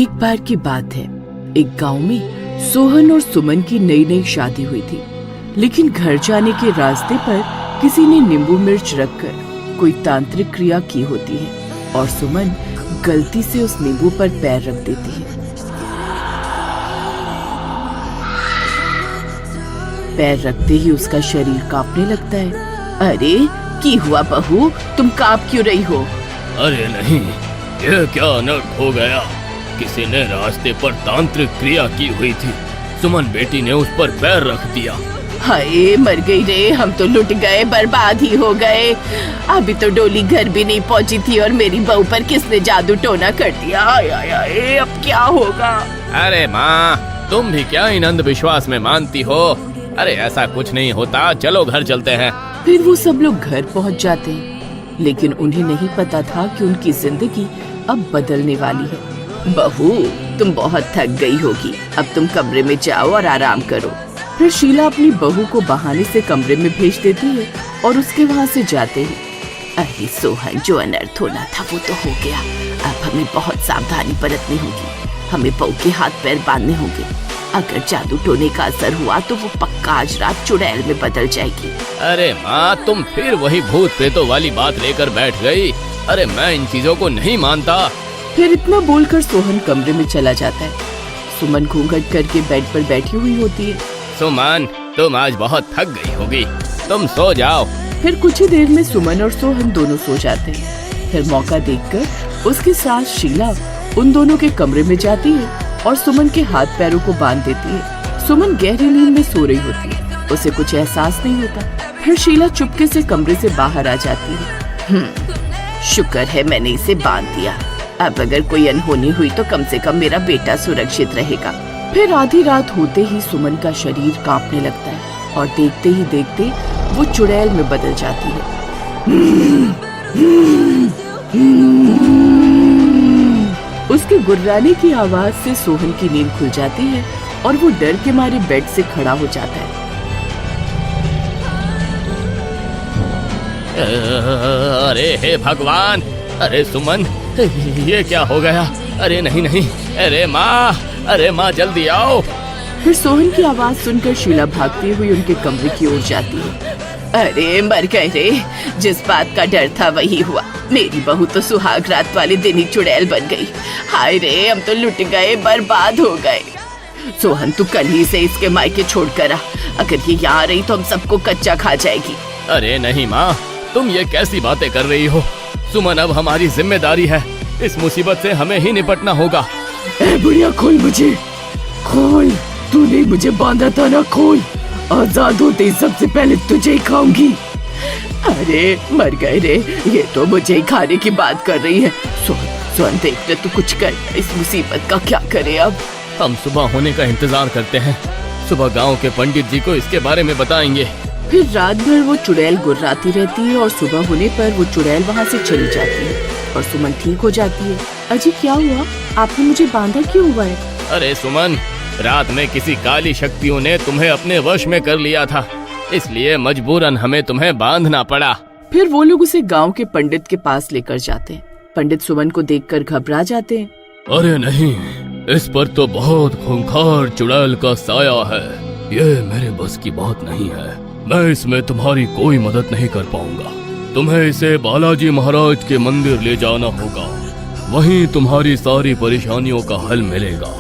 एक बार की बात है, एक गांव में सोहन और सुमन की नई नई शादी हुई थी। लेकिन घर जाने के रास्ते पर किसी ने नींबू मिर्च रखकर कोई तांत्रिक क्रिया की होती है और सुमन गलती से उस नींबू पर पैर रख देती है। पैर रखते ही उसका शरीर कांपने लगता है। अरे की हुआ बहू, तुम कांप क्यों रही हो? अरे नहीं, ये क्या अनर्थ हो गया। किसी ने रास्ते पर तांत्रिक क्रिया की हुई थी। सुमन बेटी ने उस पर पैर रख दिया। हाय मर गई रे, हम तो लुट गए, बर्बाद ही हो गए। अभी तो डोली घर भी नहीं पहुंची थी और मेरी बहू पर किसने जादू टोना कर दिया। आय, अब क्या होगा? अरे माँ, तुम भी क्या इन अंधविश्वास में मानती हो? अरे ऐसा कुछ नहीं होता, चलो घर चलते हैं। फिर वो सब लोग घर पहुंच जाते हैं, लेकिन उन्हें नहीं पता था कि उनकी जिंदगी अब बदलने वाली है। बहू, तुम बहुत थक गई होगी, अब तुम कमरे में जाओ और आराम करो। फिर शीला अपनी बहू को बहाने से कमरे में भेज देती है और उसके वहाँ से जाते हैं। अरे सोहन, जो अनर्थ होना था वो तो हो गया। अब हमें बहुत सावधानी बरतनी होगी। हमें बहू के हाथ पैर बांधने होंगे। अगर जादू टोने का असर हुआ तो वो पक्का आज रात चुड़ैल में बदल जाएगी। अरे माँ, तुम फिर वही भूत प्रेतों वाली बात लेकर बैठ गई। अरे मैं इन चीजों को नहीं मानता। फिर इतना बोलकर सोहन कमरे में चला जाता है। सुमन घूंघट करके बेड पर बैठी हुई होती है। सुमन, तुम आज बहुत थक गई होगी, तुम सो जाओ। फिर कुछ ही देर में सुमन और सोहन दोनों सो जाते हैं। फिर मौका देखकर उसकी सास शीला उन दोनों के कमरे में जाती है और सुमन के हाथ पैरों को बांध देती है। सुमन गहरी नींद में सो रही होती है, उसे कुछ एहसास नहीं होता। फिर शीला चुपके से कमरे से बाहर आ जाती है। शुक्र है मैंने इसे बांध दिया। अब अगर कोई अनहोनी हुई तो कम से कम मेरा बेटा सुरक्षित रहेगा। फिर आधी रात होते ही सुमन का शरीर कांपने लगता है और देखते ही देखते वो चुड़ैल में बदल जाती है। उसके गुर्राने की आवाज से सोहन की नींद खुल जाती है और वो डर के मारे बेड से खड़ा हो जाता है। अरे हे भगवान, अरे सुमन, ये क्या हो गया? अरे नहीं नहीं, अरे माँ जल्दी आओ। फिर सोहन की आवाज सुनकर शीला भागती हुई उनके कमरे की ओर जाती है। अरे मर गए रे, जिस बात का डर था वही हुआ। मेरी बहू तो सुहाग रात वाले दिन ही चुड़ैल बन गई। हाय रे, हम तो लुट गए, बर्बाद हो गए। सोहन, तू कल ही से इसके मायके छोड़ कर आ। अगर ये यहाँ रही तो हम सबको कच्चा खा जाएगी। अरे नहीं माँ, तुम ये कैसी बातें कर रही हो? सुमन अब हमारी जिम्मेदारी है। इस मुसीबत से हमें ही निपटना होगा। ए बुढ़िया, खोल मुझे, खोल। तूने मुझे बांधा था ना, खोल। आजाद होते ही सबसे पहले तुझे ही खाऊंगी। अरे मर गए रे, ये तो मुझे ही खाने की बात कर रही है। सोहन देखते तू कुछ कर, इस मुसीबत का क्या करे अब। हम सुबह होने का इंतजार करते हैं। सुबह गांव के पंडित जी को इसके बारे में बताएंगे। फिर रात भर वो चुड़ैल गुर्राती रहती है और सुबह होने पर वो चुड़ैल वहाँ से चली जाती है और सुमन ठीक हो जाती है। अजी क्या हुआ? आपने मुझे बांधा क्यों हुआ है? अरे सुमन, रात में किसी काली शक्तियों ने तुम्हें अपने वश में कर लिया था, इसलिए मजबूरन हमें तुम्हें बांधना पड़ा। फिर वो लोग उसे गांव के पंडित के पास लेकर जाते हैं। पंडित सुमन को देखकर घबरा जाते हैं। अरे नहीं, इस पर तो बहुत खूंखार चुड़ैल का साया है। ये मेरे बस की बात नहीं है। मैं इसमें तुम्हारी कोई मदद नहीं कर पाऊंगा। तुम्हें इसे बालाजी महाराज के मंदिर ले जाना होगा, वहीं तुम्हारी सारी परेशानियों का हल मिलेगा।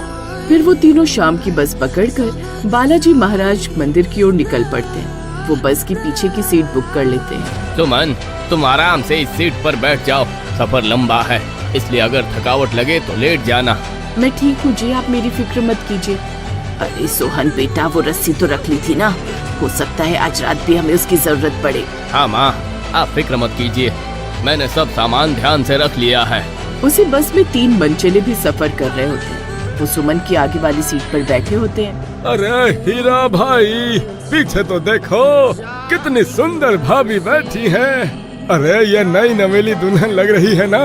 फिर वो तीनों शाम की बस पकड़कर बालाजी महाराज मंदिर की ओर निकल पड़ते हैं। वो बस की पीछे की सीट बुक कर लेते हैं। सुमन, तुम आराम से इस सीट पर बैठ जाओ। सफर लंबा है, इसलिए अगर थकावट लगे तो लेट जाना। मैं ठीक हूँ जी, आप मेरी फिक्र मत कीजिए। अरे सोहन बेटा, वो रस्सी तो रख ली थी ना, हो सकता है आज रात भी हमें उसकी जरूरत पड़े। हाँ माँ, आप फिक्र मत कीजिए, मैंने सब सामान ध्यान से रख लिया है। उसी बस में 3 मनचले भी सफर कर रहे होते हैं। वो सुमन की आगे वाली सीट पर बैठे होते हैं। अरे हीरा भाई, पीछे तो देखो, कितनी सुंदर भाभी बैठी है। अरे ये नई नवेली दुल्हन लग रही है ना?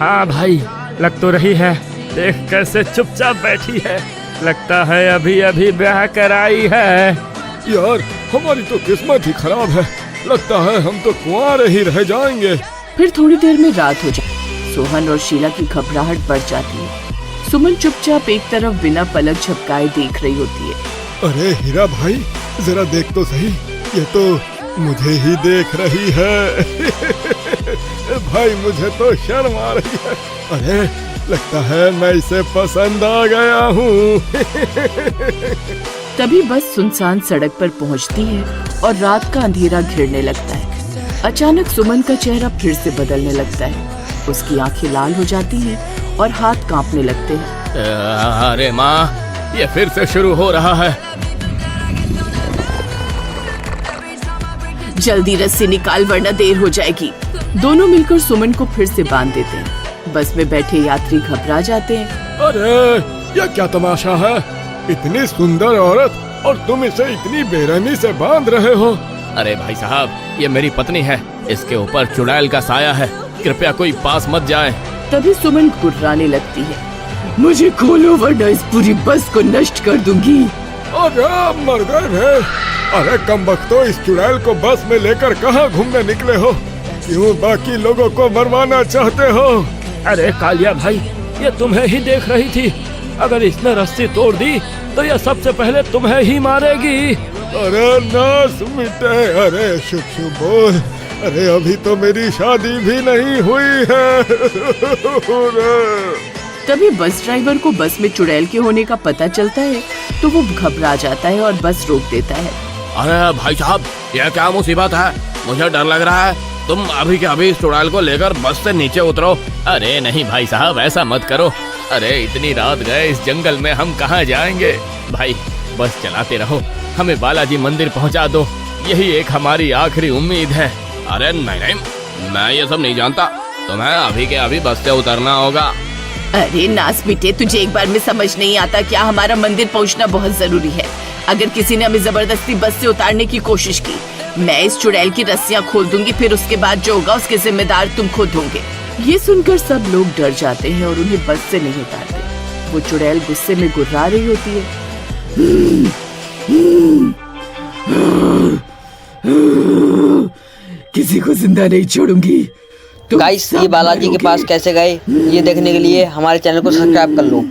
हाँ भाई, लग तो रही है। देख कैसे चुपचाप बैठी है, लगता है अभी अभी ब्याह कराई है। यार, हमारी तो किस्मत ही खराब है। लगता है हम तो कुंवारे ही रह जाएंगे। फिर थोड़ी देर में रात हो जाती है। सोहन और शीला की घबराहट बढ़ जाती है। सुमन चुपचाप एक तरफ बिना पलक झपकाए देख रही होती है। अरे हीरा भाई, जरा देख तो सही, ये तो मुझे ही देख रही है। भाई मुझे तो शर्म आ रही है। अरे लगता है मैं इसे पसंद आ गया हूँ। तभी बस सुनसान सड़क पर पहुंचती है और रात का अंधेरा घिरने लगता है। अचानक सुमन का चेहरा फिर से बदलने लगता है। उसकी आंखें लाल हो जाती हैं और हाथ कांपने लगते हैं। अरे माँ, ये फिर से शुरू हो रहा है। जल्दी रस्सी निकाल वरना देर हो जाएगी। दोनों मिलकर सुमन को फिर से बांध देते हैं। बस में बैठे यात्री घबरा जाते हैं। अरे ये क्या तमाशा है? इतनी सुंदर औरत और तुम इसे इतनी बेरहमी से बांध रहे हो। अरे भाई साहब, ये मेरी पत्नी है, इसके ऊपर चुड़ैल का साया है, कृपया कोई पास मत जाए। तभी सुमन गुर्राने लगती है। मुझे खोलो वरना इस पूरी बस को नष्ट कर दूंगी। अरे मर गए। अरे कमबख्तो, इस चुड़ैल को बस में लेकर कहाँ घूमने निकले हो? क्यों बाकी लोगों को मरवाना चाहते हो? अरे कालिया भाई, ये तुम्हें ही देख रही थी। अगर इसने रस्सी तोड़ दी तो ये सबसे पहले तुम्हें ही मारेगी। अरे नास मिटे। अरे शुभ शुभ बोल। अरे अभी तो मेरी शादी भी नहीं हुई है। तभी बस ड्राइवर को बस में चुड़ैल के होने का पता चलता है तो वो घबरा जाता है और बस रोक देता है। अरे भाई साहब, यह क्या मुसीबत है? मुझे डर लग रहा है। तुम अभी के अभी इस चुड़ैल को लेकर बस से नीचे उतरो। अरे नहीं भाई साहब, ऐसा मत करो। अरे इतनी रात गए इस जंगल में, हम कहाँ जाएंगे? भाई बस चलाते रहो, हमें बालाजी मंदिर पहुँचा दो, यही एक हमारी आखिरी उम्मीद है। अरे नहीं, मैं ये सब नहीं जानता, तुम्हें अभी के अभी बस से उतरना होगा। अरे नास बेटे, तुझे एक बार में समझ नहीं आता क्या? हमारा मंदिर पहुंचना बहुत जरूरी है। अगर किसी ने हमें जबरदस्ती बस से उतारने की कोशिश की, मैं इस चुड़ैल की रस्सियां खोल दूंगी, फिर उसके बाद जो होगा उसके जिम्मेदार तुम खुद होंगे। ये सुनकर सब लोग डर जाते हैं और उन्हें बस से नहीं उतारते। वो चुड़ैल गुस्से में गुर्रा रही होती है। किसी को जिंदा नहीं छोड़ूंगी। गाइस, ये बालाजी के पास कैसे गए, ये देखने के लिए हमारे चैनल को सब्सक्राइब कर लो।